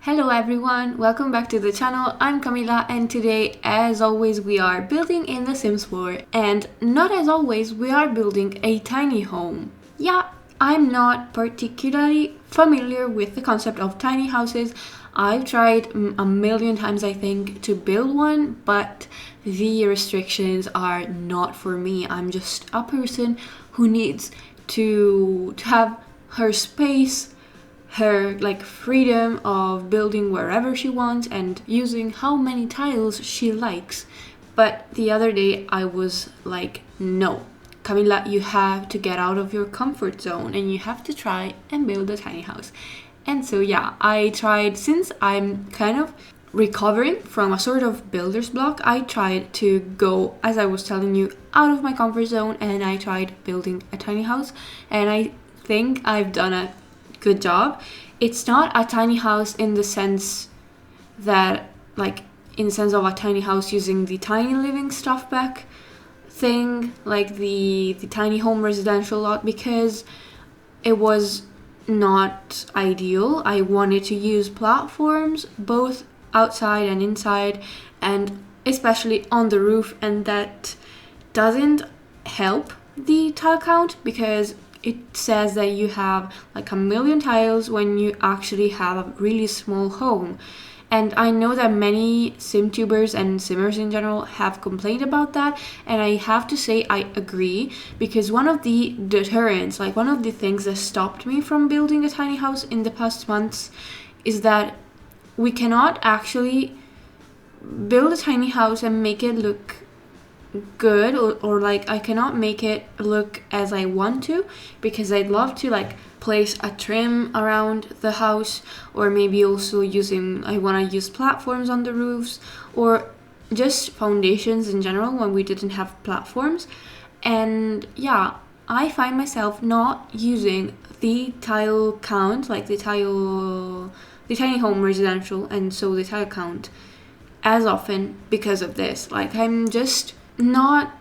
Hello everyone, welcome back to the channel. I'm Camila and today, as always, we are building in The Sims 4. And not as always, we are building a tiny home. Yeah, I'm not particularly familiar with the concept of tiny houses. I've tried a million times, I think, to build one, but the restrictions are not for me. I'm just a person who needs to have her space, her freedom of building wherever she wants and using how many tiles she likes. But the other day I was like, no, Camila, you have to get out of your comfort zone and you have to try and build a tiny house. And so yeah, I tried. Since I'm kind of recovering from a sort of builder's block, I tried to go, as I was telling you, out of my comfort zone, and I tried building a tiny house, and I think I've done a good job. It's not a tiny house in the sense that, in the sense of a tiny house using the tiny living stuff back thing, like the tiny home residential lot, because it was not ideal. I wanted to use platforms both outside and inside, and especially on the roof, and that doesn't help the tile count because it says that you have like 1,000,000 tiles when you actually have a really small home. And I know that many SimTubers and Simmers in general have complained about that, and I have to say I agree, because one of the deterrents, one of the things that stopped me from building a tiny house in the past months, is that we cannot actually build a tiny house and make it look good, or I cannot make it look as I want to, because I'd love to place a trim around the house, or maybe also I want to use platforms on the roofs, or just foundations in general when we didn't have platforms. And yeah, I find myself not using the tile count, the tiny home residential, and so the tile count as often because of this. I'm just not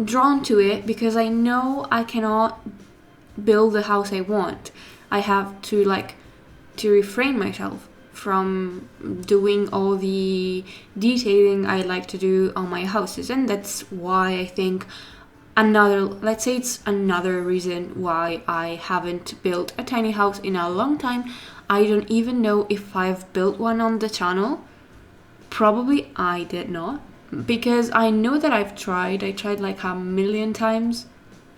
drawn to it, because I know I cannot build the house I want. I have to to refrain myself from doing all the detailing I like to do on my houses, and that's why I think it's another reason why I haven't built a tiny house in a long time. I don't even know if I've built one on the channel. Probably I did not, because I know that I've tried. I tried 1,000,000 times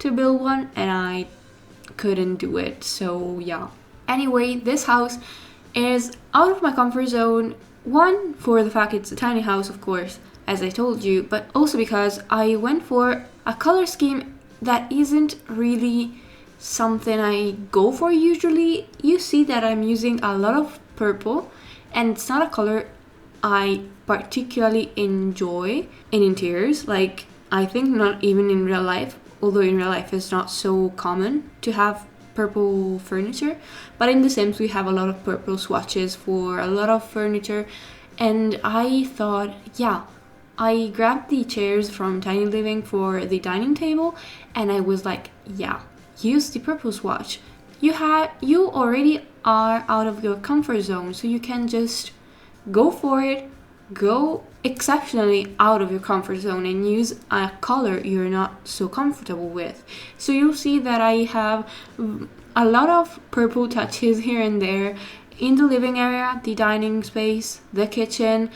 to build one and I couldn't do it. So yeah. Anyway, this house is out of my comfort zone. One, for the fact it's a tiny house, of course, as I told you, but also because I went for a color scheme that isn't really something I go for usually. You see that I'm using a lot of purple, and it's not a color I particularly enjoy in interiors. I think not even in real life, although in real life it's not so common to have purple furniture, but in The Sims we have a lot of purple swatches for a lot of furniture. And I thought, yeah, I grabbed the chairs from Tiny Living for the dining table, and I was like, yeah, use the purple swatch. You already are out of your comfort zone, so you can just go for it. Go exceptionally out of your comfort zone and use a color you're not so comfortable with. So you'll see that I have a lot of purple touches here and there in the living area, the dining space, the kitchen,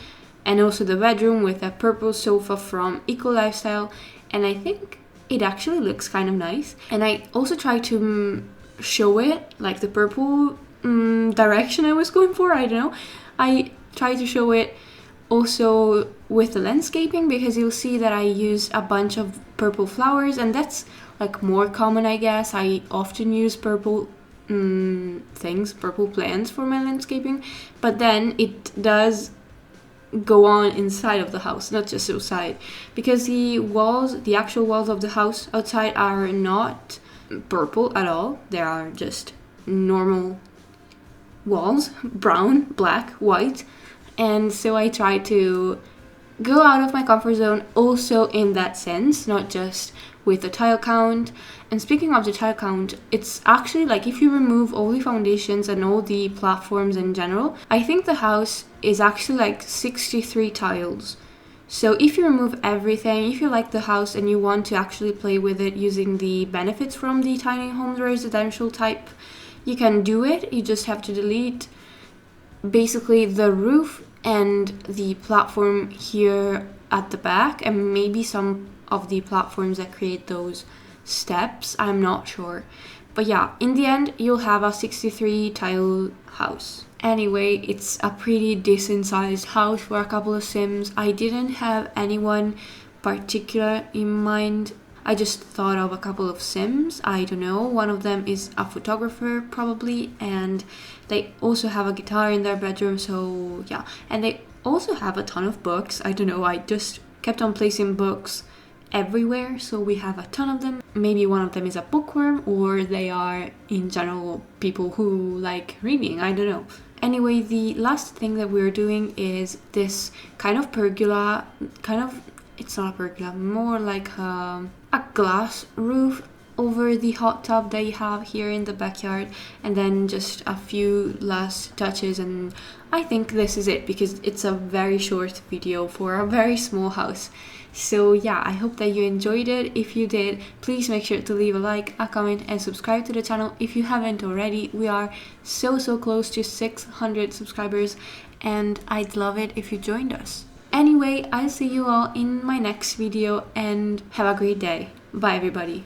and also the bedroom, with a purple sofa from Eco Lifestyle. And I think it actually looks kind of nice. And I also try to show it the purple direction I was going for. I don't know. I try to show it also with the landscaping, because you'll see that I use a bunch of purple flowers, and that's more common, I guess. I often use purple purple plants for my landscaping, but then it does go on inside of the house, not just outside, because the actual walls of the house outside are not purple at all. They are just normal walls, brown, black, white. And so I try to go out of my comfort zone also in that sense, not just with the tile count. And speaking of the tile count, it's actually like if you remove all the foundations and all the platforms in general, I think the house is actually like 63 tiles. So if you remove everything, if you like the house and you want to actually play with it using the benefits from the tiny home residential type, you can do it. You just have to delete basically the roof and the platform here at the back, and maybe some of the platforms that create those steps. I'm not sure. But yeah, in the end, you'll have a 63 tile house. Anyway, it's a pretty decent sized house for a couple of Sims. I didn't have anyone particular in mind. I just thought of a couple of Sims. I don't know. One of them is a photographer probably, and they also have a guitar in their bedroom. So yeah, and they also have a ton of books. I don't know. I just kept on placing books everywhere, so we have a ton of them. Maybe one of them is a bookworm, or they are in general people who like reading. I don't know. Anyway, the last thing that we're doing is this kind of pergola, it's not a pergola, more like a glass roof over the hot tub that you have here in the backyard, and then just a few last touches, and I think this is it because it's a very short video for a very small house. So yeah, I hope that you enjoyed it. If you did, please make sure to leave a like, a comment, and subscribe to the channel if you haven't already. We are so close to 600 subscribers, and I'd love it if you joined us. Anyway, I'll see you all in my next video, and have a great day. Bye everybody.